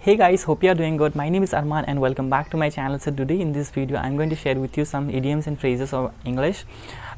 Hey guys, hope you are doing good. My name is Arman and welcome back to my channel. So today in this video I'm going to share with you some idioms and phrases of English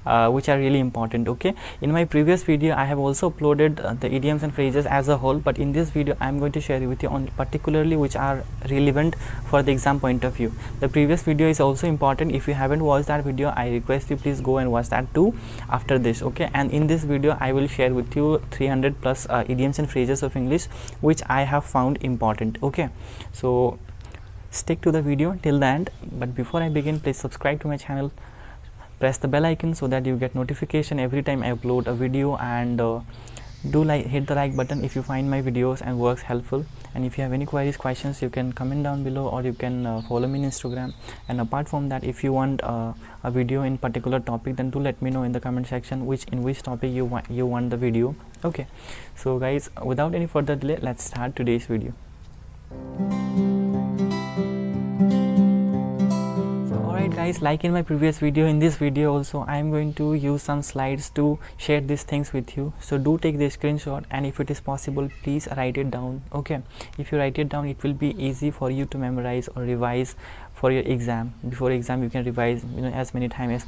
which are really important. Okay, in my previous video I have also uploaded the idioms and phrases as a whole, but in this video I'm going to share with you on particularly which are relevant for the exam point of view. The previous video is also important. If you haven't watched that video, I request you please go and watch that too after this. Okay, and in this video I will share with you 300 plus idioms and phrases of English which I have found important. Okay, so stick to the video till the end, but before I begin, please subscribe to my channel, press the bell icon so that you get notification every time I upload a video, and hit the like button if you find my videos and works helpful. And if you have any queries, questions, you can comment down below, or you can follow me on Instagram. And apart from that, if you want a video in particular topic, then do let me know in the comment section in which topic you want the video. Okay, so guys, without any further delay, let's start today's video. Guys, like in my previous video, in this video also I am going to use some slides to share these things with you. So do take the screenshot, and if it is possible, please write it down. Okay, if you write it down, it will be easy for you to memorize or revise for your exam. Before exam you can revise as many times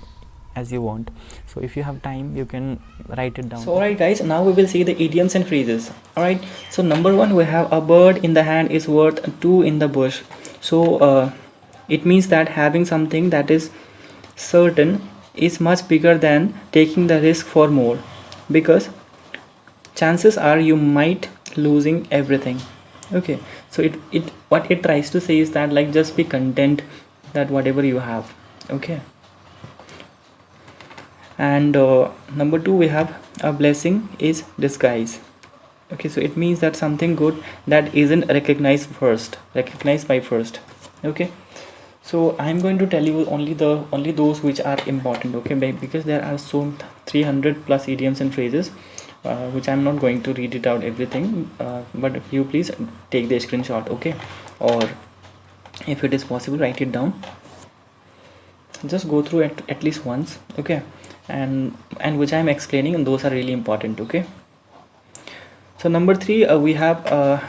as you want. So if you have time, you can write it down. So alright guys, now we will see the idioms and phrases. Alright, so number one, we have a bird in the hand is worth two in the bush. So it means that having something that is certain is much bigger than taking the risk for more, because chances are you might losing everything. Okay, so what it tries to say is that, like, just be content that whatever you have. Okay, and number two, we have a blessing is disguise. Okay, so it means that something good that isn't recognized by first. Okay, so I'm going to tell you only those which are important. Okay, because there are so 300 plus idioms and phrases which I'm not going to read it out everything, but you please take the screenshot. Okay, or if it is possible, write it down. Just go through it at least once. Okay, and which I'm explaining, and those are really important. Okay, so number three, we have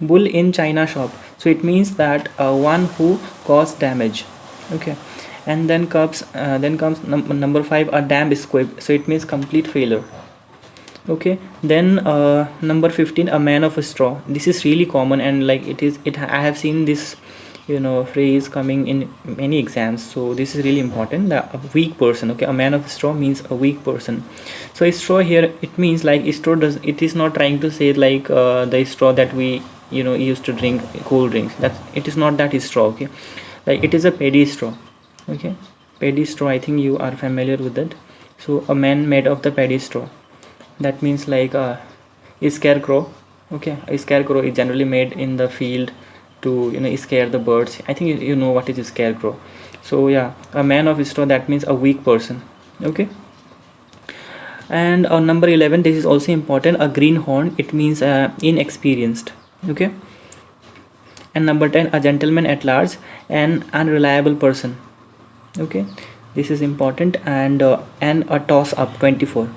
bull in china shop. So it means that one who caused damage. Okay, and then comes number five, a damn squib. So it means complete failure. Okay, then number 15, a man of a straw. This is really common, and like I have seen this phrase coming in many exams. So this is really important. A weak person. Okay, a man of straw means a weak person. So straw here, it means like it is not trying to say like the straw that we used to drink cool drinks. It is not that straw. Okay, like it is a paddy straw. Okay, paddy straw, I think you are familiar with it. So a man made of the paddy straw, that means like a scarecrow. Okay, a scarecrow is generally made in the field to scare the birds. I think you know what is a scarecrow. So yeah, a man of straw, that means a weak person. Okay, and on number 11, this is also important, a greenhorn. It means inexperienced. Okay, and number 10, a gentleman at large, an unreliable person. Okay, this is important. And a toss up, 24,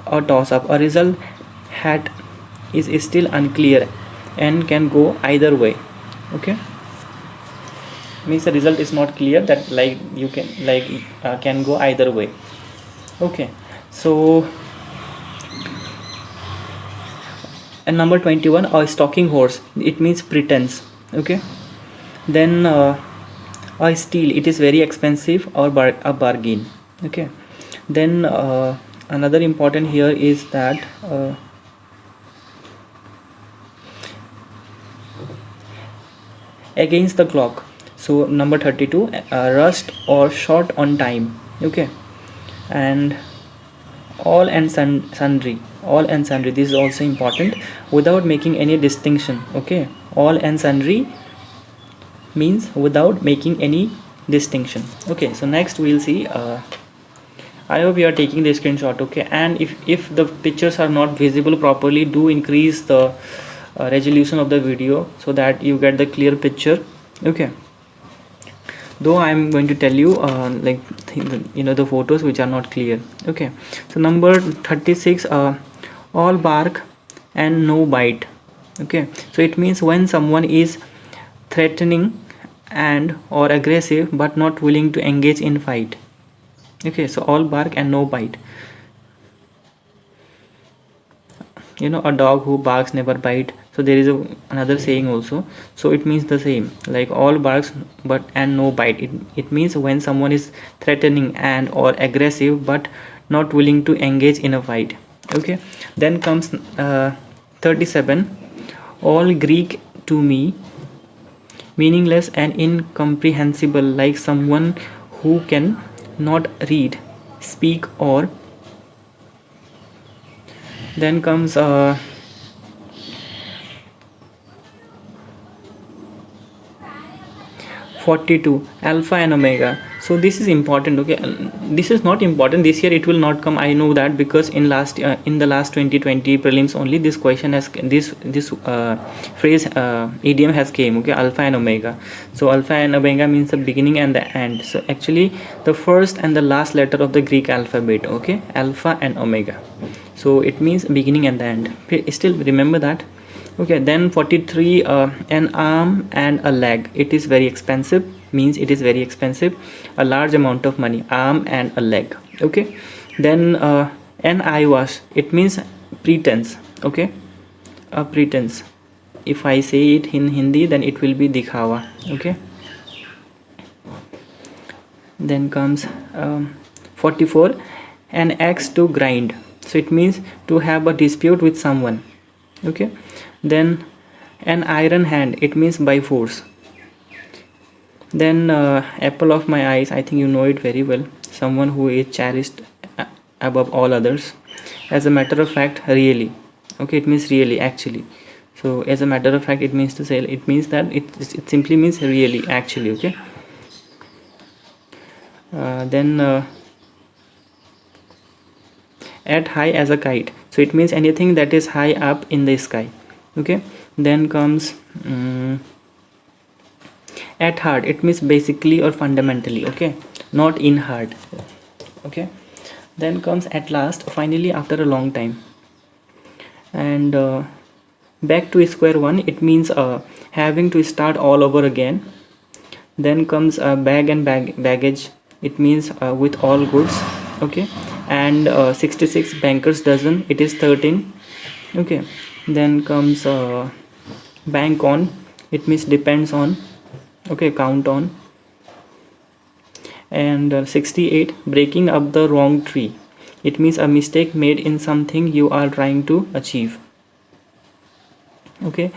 a toss up, a result is still unclear and can go either way. Okay, means the result is not clear, that like you can go either way. Okay, so and number 21, a stalking horse. It means pretense. Okay, then a steal, it is very expensive, or a bargain. Okay, then another important here is that against the clock. So number 32, rust or short on time. Okay, and all and sundry. This is also important, without making any distinction. Okay, all and sundry means without making any distinction. Okay, so next we'll see, I hope you are taking the screenshot. Okay, and if the pictures are not visible properly, do increase the resolution of the video so that you get the clear picture. Okay, though I'm going to tell you the photos which are not clear. Okay, so number 36, all bark and no bite. Okay, so it means when someone is threatening and or aggressive but not willing to engage in fight. Okay, so all bark and no bite. You know, a dog who barks never bite. So there is another saying also. So it means the same, like all barks but and no bite. It means when someone is threatening and or aggressive but not willing to engage in a fight. Okay, then comes 37. All Greek to me, meaningless and incomprehensible, like someone who can not read, speak, or. Then comes 42, alpha and omega. So this is important. Okay, this is not important this year, it will not come, I know that, because in the last 2020 prelims only this question has this phrase, idiom has came. Okay, alpha and omega. So alpha and omega means the beginning and the end. So actually the first and the last letter of the Greek alphabet. Okay, alpha and omega, so it means beginning and the end. Still remember that. Okay, then 43, an arm and a leg. It is very expensive, means it is very expensive, a large amount of money, arm and a leg. Okay, then an eyewash, it means pretense. Okay, a pretense. If I say it in Hindi, then it will be dikhawa. Okay, then comes 44, an axe to grind. So it means to have a dispute with someone. Okay, then an iron hand, it means by force. Then apple of my eyes, I think you know it very well, someone who is cherished above all others. As a matter of fact, really. Okay, it means really, actually. So as a matter of fact, it means to say, it means that it simply means really, actually. Okay, then at high as a kite. So it means anything that is high up in the sky. Okay, then comes at heart, it means basically or fundamentally. Okay, not in heart. Okay, then comes at last, finally, after a long time. And back to square one, it means having to start all over again. Then comes bag and baggage, it means with all goods. Okay, and 66 bankers dozen, it is 13. Okay, then comes bank on, it means depends on. Okay, count on. And 68, breaking up the wrong tree, it means a mistake made in something you are trying to achieve. Okay,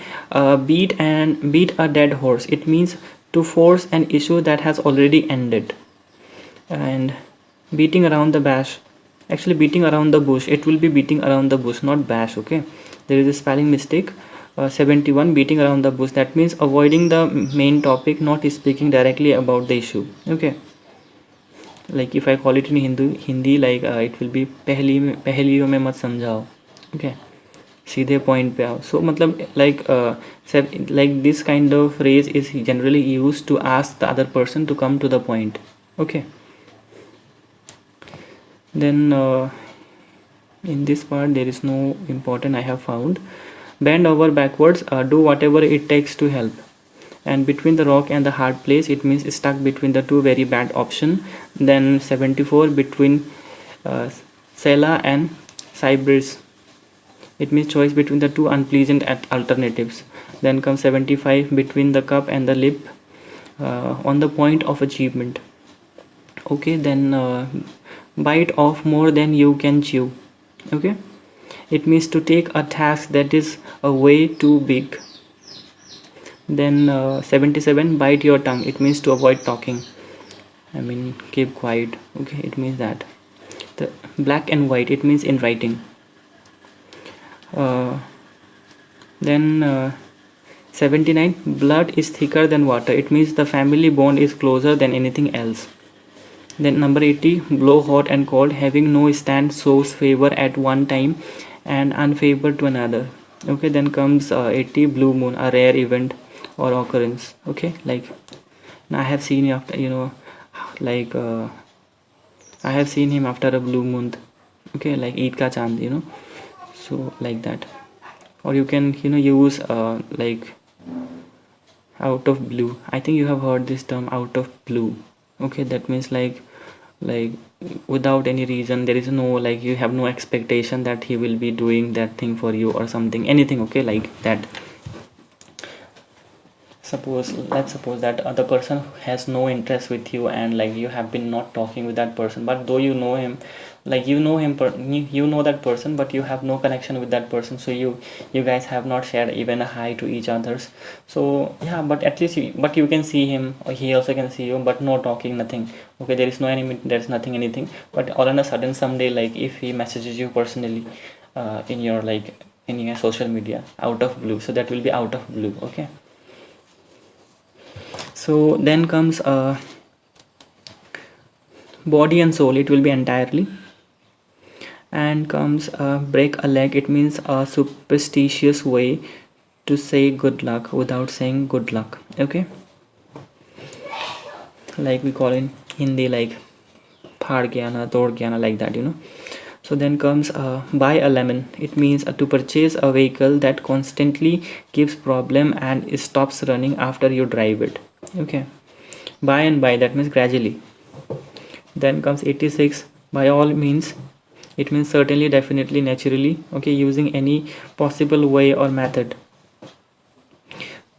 beat a dead horse, it means to force an issue that has already ended. And beating around the bash, actually beating around the bush, it will be beating around the bush, not bash. Okay, there is a spelling mistake. 71, beating around the bush, that means avoiding the main topic, not speaking directly about the issue. Okay, like if I call it in Hindi, like it will be पहेलियों में मत समझाओ. Okay, सीधे point पे आओ. So मतलब like this kind of phrase is generally used to ask the other person to come to the point. Okay, then in this part there is no important I have found. Bend over backwards, do whatever it takes to help. And between the rock and the hard place, it means stuck between the two very bad option. Then 74, between Sela and Cyprus, it means choice between the two unpleasant alternatives. Then comes 75, between the cup and the lip, on the point of achievement. Okay, then bite off more than you can chew. Okay, it means to take a task that is way too big. Then 77, bite your tongue, it means to avoid talking, I mean keep quiet. Okay, it means that. The black and white, it means in writing. Then 79, blood is thicker than water, it means the family bond is closer than anything else. Then number 80, blow hot and cold, having no stand shows favor at one time and unfavor to another. Okay, then comes 80, blue moon, a rare event or occurrence. Okay, like I have seen after, like I have seen him after a blue moon. Okay, like Eid ka chand, so like that. or you can use like out of blue. I think you have heard this term, out of blue. Okay, that means like without any reason, there is no, like, you have no expectation that he will be doing that thing for you or something, anything. Okay, like that. Let's suppose that other person has no interest with you, and like you have been not talking with that person, but though you know him, like you know that person, but you have no connection with that person. So you guys have not shared even a hi to each others. So yeah, but at least but you can see him, or he also can see you, but no talking, nothing. Okay, there is no there's nothing, anything. But all of a sudden someday, like if he messages you personally in your, like, in your social media out of blue, so that will be out of blue. Okay, so then comes body and soul, it will be entirely. And comes break a leg, it means a superstitious way to say good luck without saying good luck. Okay, like we call in Hindi like phad gaya na, tod gaya na, like that, So then comes buy a lemon, it means to purchase a vehicle that constantly gives problem and stops running after you drive it. Okay, by and by, that means gradually. Then comes 86, by all means, it means certainly, definitely, naturally. Okay, using any possible way or method.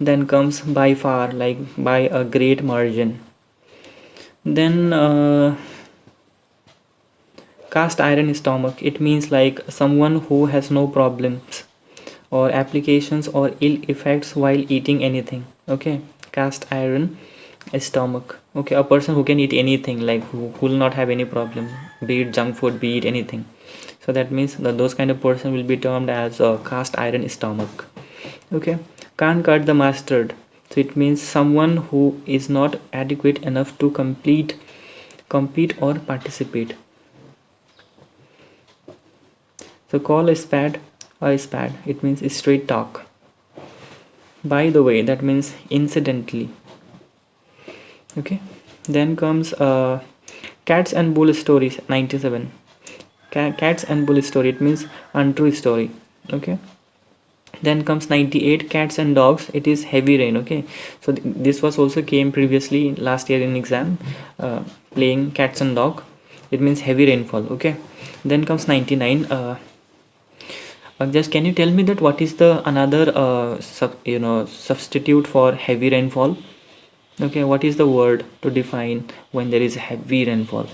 Then comes by far, like by a great margin. Then cast iron stomach, it means like someone who has no problems or applications or ill effects while eating anything. Okay, cast iron stomach. Okay, a person who can eat anything, like who will not have any problem, be it junk food, be it anything. So that means that those kind of person will be termed as a cast iron stomach. Okay, can't cut the mustard, so it means someone who is not adequate enough to compete or participate. So call a spade, it means straight talk. By the way, that means incidentally. Okay, then comes cats and bull stories, 97. Cats and bull story, it means untrue story. Okay, then comes 98, cats and dogs, it is heavy rain. Okay, so this was also came previously last year in exam, playing cats and dog, it means heavy rainfall. Okay, then comes 99. Just can you tell me that what is the another substitute for heavy rainfall? Okay, what is the word to define when there is heavy rainfall?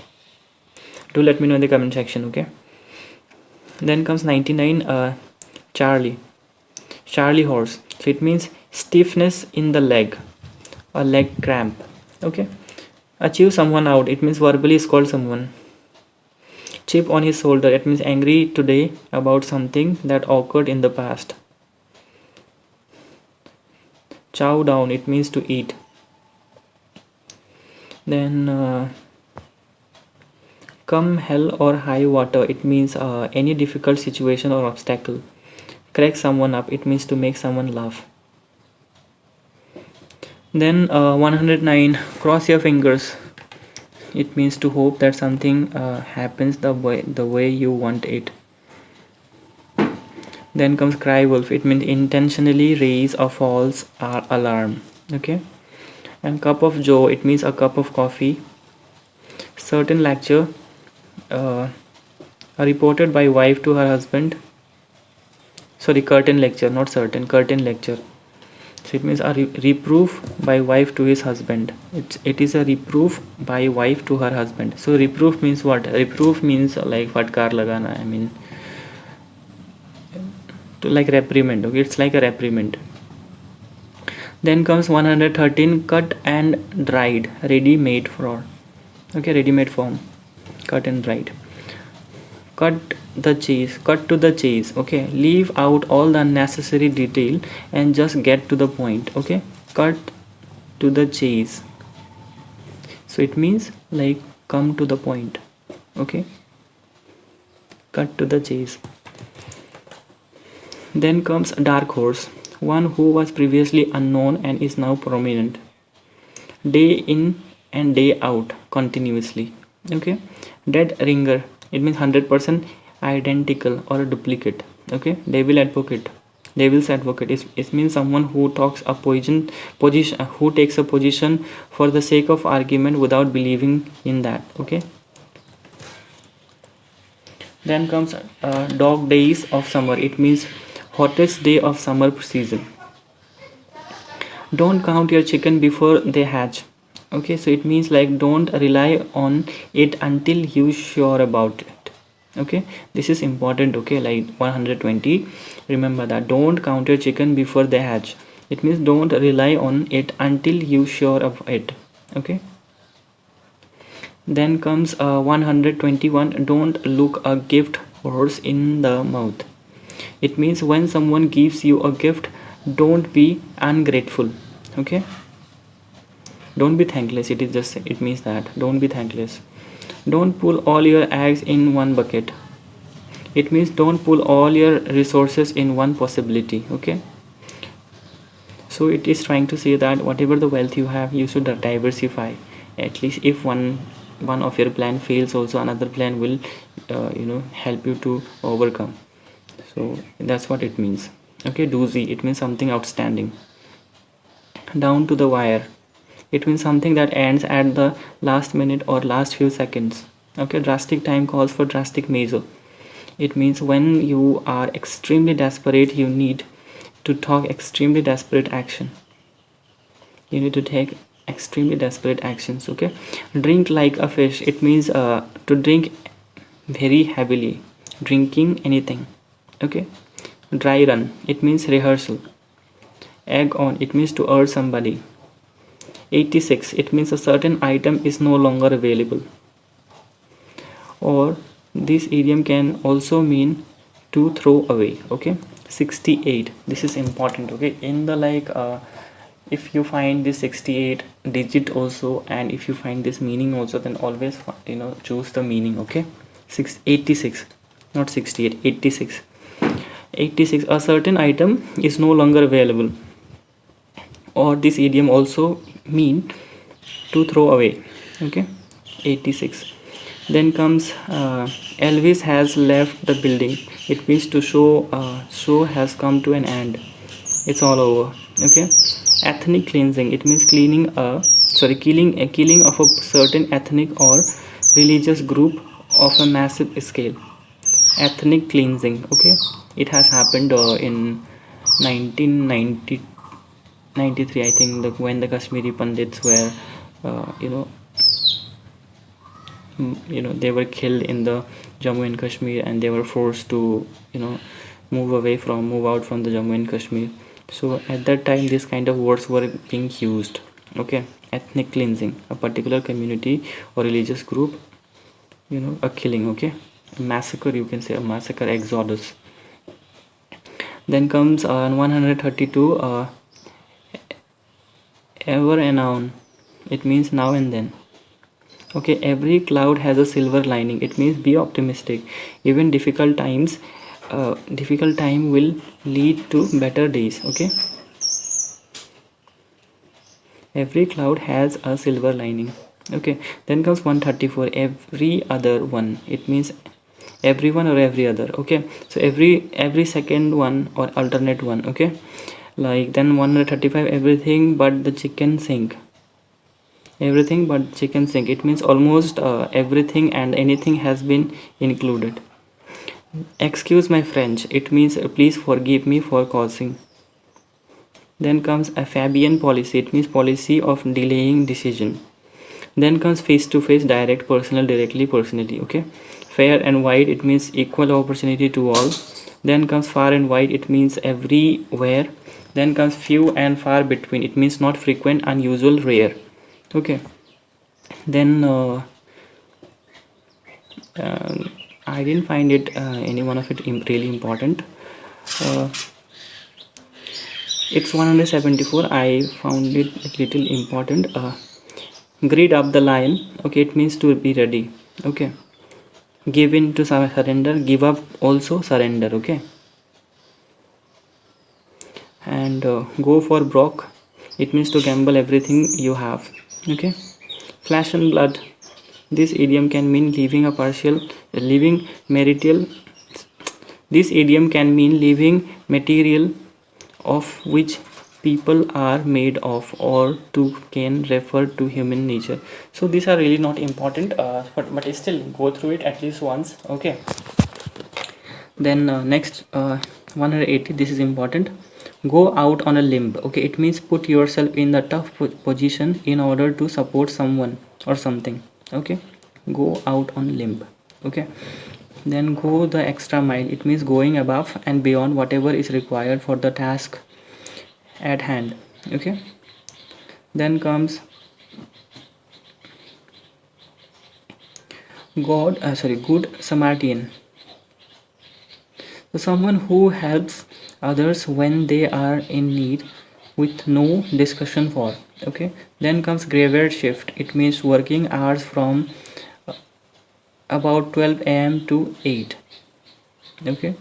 Do let me know in the comment section. Okay, then comes 99. Charlie horse, so it means stiffness in the leg, a leg cramp. Okay, achieve someone out, it means verbally scold someone. Chip on his shoulder, it means angry today about something that occurred in the past. Chow down, it means to eat. Then come hell or high water, it means any difficult situation or obstacle. Crack someone up, it means to make someone laugh. Then 109, cross your fingers, it means to hope that something happens the way you want it. Then comes cry wolf, it means intentionally raise a false alarm. Okay, and cup of joe, it means a cup of coffee. Certain lecture, reported by wife to her husband. Sorry, curtain lecture, not certain, curtain lecture. So it means a reproof by wife to his husband. It is a reproof by wife to her husband. So reproof means what? Reproof means like fatkar lagana, I mean to like reprimand. Okay, it's like a reprimand. Then comes 113, cut and dried, ready made for. Okay, ready made form, cut and dried. Cut to the chase. Okay, leave out all the unnecessary detail and just get to the point. Okay, cut to the chase, so it means like come to the point. Okay, cut to the chase. Then comes dark horse, one who was previously unknown and is now prominent, day in and day out, continuously. Okay, dead ringer, it means 100% identical or a duplicate. Okay, devil advocate, Devil's advocate it means someone who talks a position, who takes a position for the sake of argument without believing in that. Okay. Then comes dog days of summer. It means hottest day of summer season. Don't count your chicken before they hatch. Okay, so it means like don't rely on it until you sure about it. Okay, this is important. Okay, like 120, remember that. Don't count your chicken before they hatch. It means don't rely on it until you sure of it. Okay. Then comes 121, don't look a gift horse in the mouth. It means when someone gives you a gift, don't be ungrateful. Okay, don't be thankless. It means that don't be thankless. Don't pull all your eggs in one bucket. It means don't pull all your resources in one possibility. Okay, so it is trying to say that whatever the wealth you have, you should diversify. At least if one of your plan fails, also another plan will help you to overcome. So that's what it means. Okay, doozy, it means something outstanding. Down to the wire, it means something that ends at the last minute or last few seconds. Okay, drastic time calls for drastic measure. It means when you are extremely desperate, you need to talk extremely desperate action. You need to take extremely desperate actions. Okay, drink like a fish, it means to drink very heavily, drinking anything. Okay, dry run, it means rehearsal. Egg on, it means to urge somebody. 86, it means a certain item is no longer available. Or this idiom can also mean to throw away. Okay. 68, this is important. Okay, in the if you find this 68 digit also, and if you find this meaning also, then always choose the meaning. Okay. 86, not 68, 86. 86, a certain item is no longer available. Or this idiom also mean to throw away. Okay. 86. Then comes Elvis has left the building. It means to show has come to an end. It's all over. Okay. Ethnic cleansing, it means killing of a certain ethnic or religious group of a massive scale. Ethnic cleansing. Okay, it has happened in 1993, I think, when the Kashmiri Pandits were they were killed in the Jammu and Kashmir, and they were forced to move out from the Jammu and Kashmir. So at that time this kind of words were being used. Okay. Ethnic cleansing, a particular community or religious group, a killing. Okay. A massacre, you can say, a massacre, exodus. Then comes 132, ever and anon, it means now and then. Okay, every cloud has a silver lining, it means be optimistic. Even difficult time will lead to better days. Okay, every cloud has a silver lining. Okay. Then comes 134, every other one, it means everyone or every other. Okay, so every second one or alternate one. Okay, like then 135, everything but the chicken sink. Everything but chicken sink, it means almost everything and anything has been included. Excuse my French, it means please forgive me for causing. Then comes a Fabian policy, it means policy of delaying decision. Then comes face to face, direct, personal, directly, personally. Okay, fair and wide, it means equal opportunity to all. Then comes far and wide, it means everywhere. Then comes few and far between, it means not frequent, unusual, rare. Okay. Then I didn't find it any one of it really important. It's 174, I found it a little important. Grid up the line. Okay, it means to be ready. Okay. Give in to surrender, give up also surrender. Okay. And go for broke, it means to gamble everything you have. Okay. Flesh and blood, this idiom can mean leaving marital This idiom can mean living material of which people are made of, or to can refer to human nature. So these are really not important, but still go through it at least once. Okay. Then next 180, this is important. Go out on a limb. Okay, it means put yourself in the tough position in order to support someone or something. Okay, go out on limb. Okay, then go the extra mile. It means going above and beyond whatever is required for the task at hand. Okay, then comes good Samaritan. So someone who helps others when they are in need with no discussion for. Okay, then comes graveyard shift. It means working hours from about 12 a.m. to 8. Okay,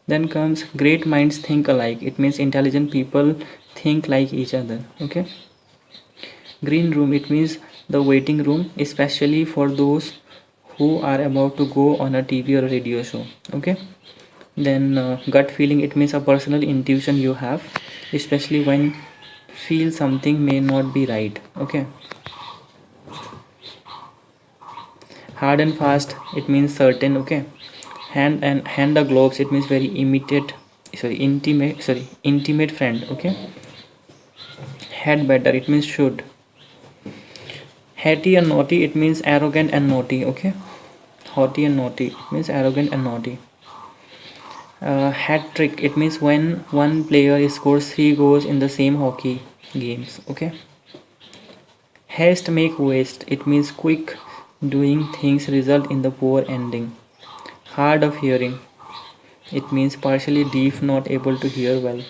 then comes great minds think alike. It means intelligent people think like each other. Okay, green room, it means the waiting room, especially for those who are about to go on a TV or a radio show. Okay, then gut feeling, it means a personal intuition you have, especially when feel something may not be right. Okay, hard and fast, it means certain. Okay, hand the gloves, it means very intimate friend. Okay, had better, it means should. Hatty and naughty, it means arrogant and naughty. Okay, haughty and naughty, it means arrogant and naughty. Hat trick, it means when one player scores 3 goals in the same hockey games. Okay, haste make waste, it means quick doing things result in the poor ending. Hard of hearing, it means partially deaf, not able to hear well.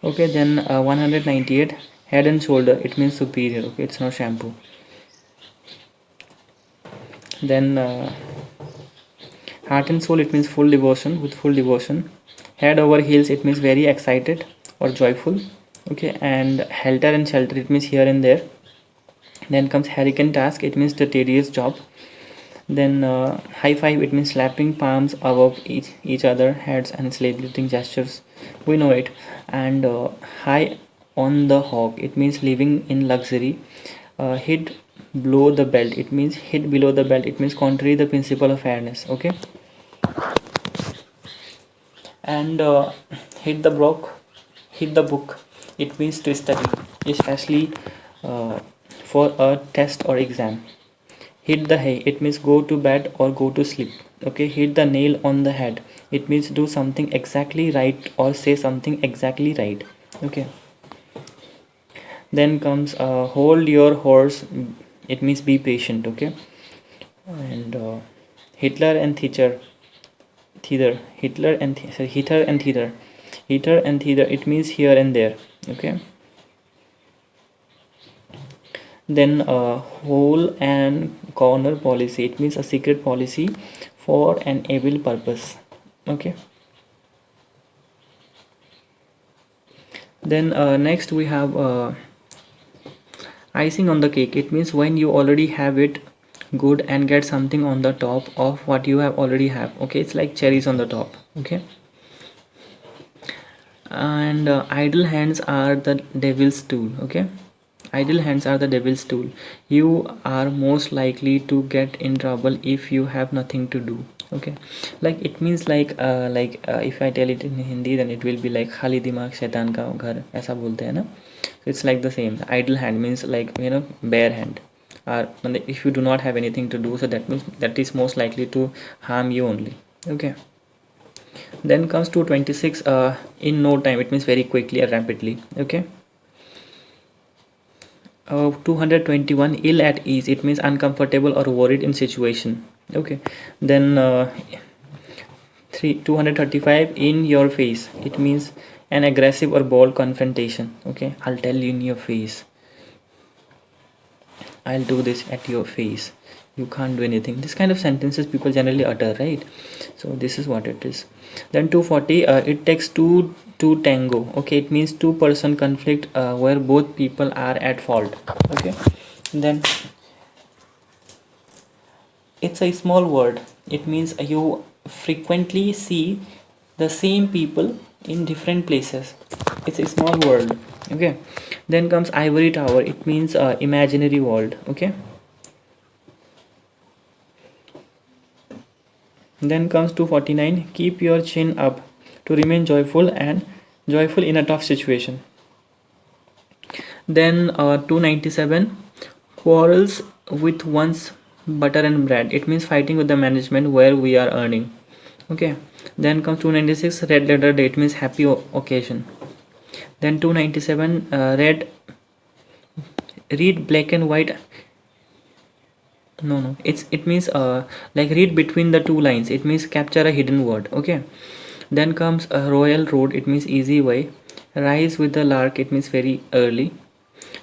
Okay, then 198, head and shoulder, it means superior. Okay, it's not shampoo. Then heart and soul, it means full devotion, with full devotion. Head over heels, it means very excited or joyful. Okay, and helter and shelter, it means here and there. Then comes hurricane task, it means the tedious job. Then high five, it means slapping palms above each other heads and celebrating gestures, we know it. And high on the hog, it means living in luxury. Hit below the belt, it means hit below the belt, it means contrary the principle of fairness. Okay, and hit the book, it means to study, especially uh, for a test or exam. Hit the hay, it means go to bed or go to sleep. Okay, hit the nail on the head, it means do something exactly right or say something exactly right. Okay, then comes hold your horse, it means be patient. Okay, and Hitler and thither, Hitler and thither, it means here and there. Okay, then hole and corner policy, it means a secret policy for an evil purpose. Okay, then next we have icing on the cake, it means when you already have it good and get something on the top of what you have already have. Okay, it's like cherries on the top. Okay, and idle hands are the devil's tool. Okay, idle hands are the devil's tool. You are most likely to get in trouble if you have nothing to do. Okay, like it means like if I tell it in Hindi, then it will be like खाली दिमाग शैतान का घर, ऐसा बोलते हैं ना. So it's like the same. Idle hand means like, you know, bare hand. Or if you do not have anything to do, so that means that is most likely to harm you only. Okay, then comes 226, in no time, it means very quickly or rapidly. Okay, 221, ill at ease, it means uncomfortable or worried in situation. Okay, then 235, in your face, it means an aggressive or bold confrontation. Okay, I'll tell you in your face, I'll do this at your face, you can't do anything. This kind of sentences people generally utter, right? So this is what it is. Then 240, it takes two to tango. Okay, it means two-person conflict where both people are at fault. Okay, then it's a small word, it means you frequently see the same people in different places. It's a small world. Okay, then comes ivory tower. It means imaginary world. Okay, then comes 249. Keep your chin up to remain joyful and joyful in a tough situation. Then 297. Quarrels with one's butter and bread. It means fighting with the management where we are earning. Okay, then comes 296. Red letter day. It means happy occasion. Then 297. Read black and white. No, it means like read between the two lines. It means capture a hidden word. Okay, then comes a royal road. It means easy way. Rise with the lark. It means very early.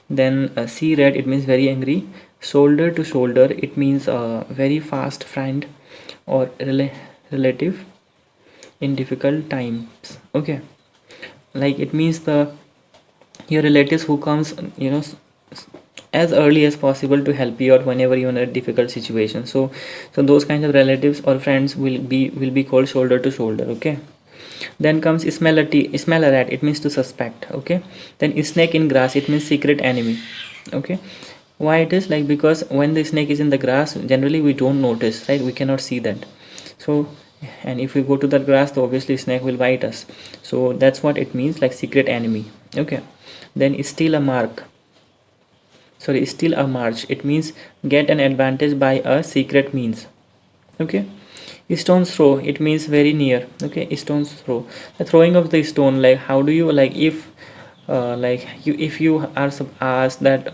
Then see red. It means very angry. Shoulder to shoulder. It means very fast friend or relative in difficult times. Okay, like it means the your relatives who comes, as early as possible to help you out whenever you're in a difficult situation. So those kinds of relatives or friends will be called shoulder to shoulder. Okay, then comes smell a rat. It means to suspect. Okay, then snake in grass. It means secret enemy. Okay, why it is like, because when the snake is in the grass, generally we don't notice, right? We cannot see that. So, and if we go to that grass, then obviously snake will bite us. So that's what it means, like secret enemy. Okay, then steal a mark. Sorry, steal a march. It means get an advantage by a secret means. Okay, stone's throw. It means very near. Okay, stone's throw, the throwing of the stone. Like how do you, like if if you are asked that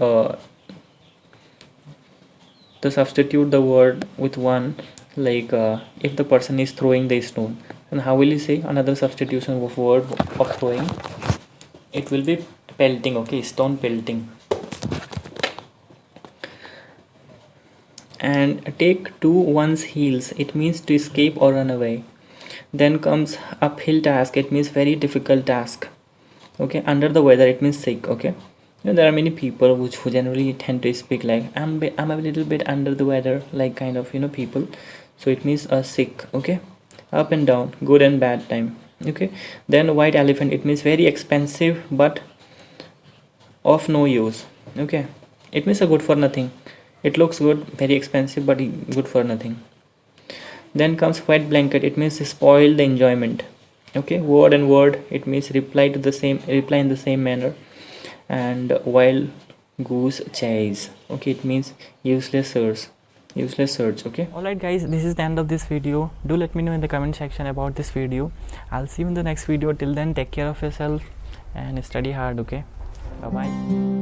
to substitute the word with one, like if the person is throwing the stone, and how will you say another substitution of word of throwing? It will be pelting. Okay, stone pelting. And take to one's heels. It means to escape or run away. Then comes uphill task. It means very difficult task. Okay, under the weather. It means sick. Okay, there are many people who generally tend to speak like I'm a little bit under the weather, like kind of people. So it means sick. Okay, up and down, good and bad time. Okay, then white elephant. It means very expensive but of no use. Okay, it means a good for nothing. It looks good, very expensive, but good for nothing. Then comes wet blanket. It means spoil the enjoyment. Okay, word and word. It means reply in the same manner. And wild goose chase. Okay, it means useless search. Okay, alright guys, this is the end of this video. Do let me know in the comment section about this video. I'll see you in the next video. Till then, take care of yourself and study hard. Okay, bye bye.